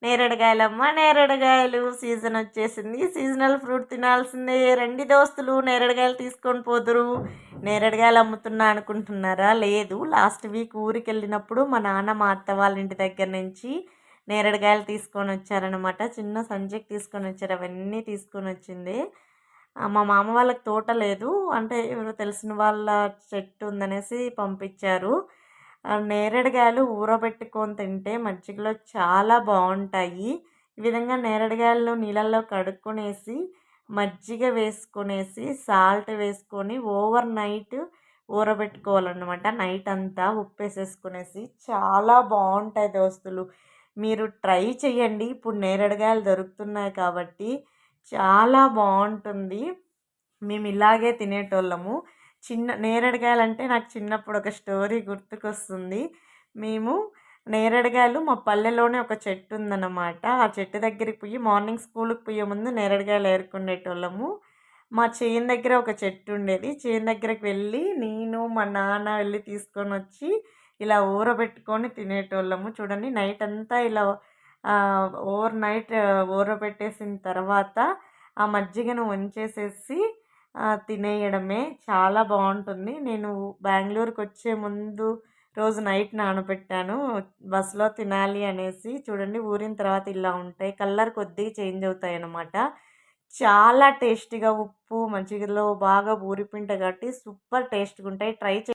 నేరేడుకాయలమ్మ నేరేడుకాయలు సీజన్ వచ్చేసింది. Seasonal fruit తినాల్సిందే. రండి దోస్తులు నేరేడుకాయలు తీసుకొని పోదురు. నేరేడుకాయలు అమ్ముతున్నా అనుకుంటున్నారా? లేదు, లాస్ట్ వీక్ ఊరికి వెళ్ళినప్పుడు మా నాన్న మా అత్త వాళ్ళ ఇంటి దగ్గర నుంచి నేరేడుకాయలు తీసుకొని వచ్చారనమాట. చిన్న సంచికి తీసుకొని వచ్చారు. అవన్నీ తీసుకొని వచ్చింది. మా మామ వాళ్ళకి తోట లేదు, అంటే ఎవరో తెలిసిన వాళ్ళ చెట్టు ఉందనేసి పంపించారు. నేరేడుకాయలు ఊరబెట్టుకొని తింటే మజ్జిగలో చాలా బాగుంటాయి. ఈ విధంగా నేరేడుకాయలు నీళ్ళల్లో కడుక్కొనేసి మజ్జిగ వేసుకొనేసి సాల్ట్ వేసుకొని ఓవర్ నైట్ ఊరబెట్టుకోవాలన్నమాట. నైట్ అంతా ఉప్పు వేసేసుకునేసి చాలా బాగుంటాయి దోస్తులు. మీరు ట్రై చేయండి. ఇప్పుడు నేరేడుకాయలు దొరుకుతున్నాయి కాబట్టి చాలా బాగుంటుంది. మేము ఇలాగే తినేటోళ్ళము. నేరేడుకాయలు అంటే నాకు చిన్నప్పుడు ఒక స్టోరీ గుర్తుకొస్తుంది. మేము నేరేడుకాయలు మా పల్లెలోనే ఒక చెట్టు ఉందన్నమాట. ఆ చెట్టు దగ్గరికి పోయి మార్నింగ్ స్కూల్కి పోయే ముందు నేరేడుకాయలు ఏరుకునేటోళ్ళము. మా చేను దగ్గర ఒక చెట్టు ఉండేది. చేను దగ్గరికి వెళ్ళి నేను మా నాన్న వెళ్ళి తీసుకొని వచ్చి ఇలా ఊరబెట్టుకొని తినేటోళ్ళము. చూడండి, నైట్ అంతా ఇలా ఓవర్ నైట్ ఊరబెట్టేసిన తర్వాత ఆ మజ్జిగను వంచేసేసి తినేయడమే. చాలా బాగుంటుంది. నేను బెంగళూరుకి వచ్చే ముందు రోజు నైట్ నానబెట్టాను బస్సులో తినాలి అనేసి. చూడండి, ఊరిన తర్వాత ఇలా ఉంటాయి. కలర్ కొద్దిగా చేంజ్ అవుతాయి అన్నమాట. చాలా టేస్టీగా ఉప్పు మజ్జిగలో బాగా ఊరిపోయింటాయి కాబట్టి సూపర్ టేస్ట్గా ఉంటాయి. ట్రై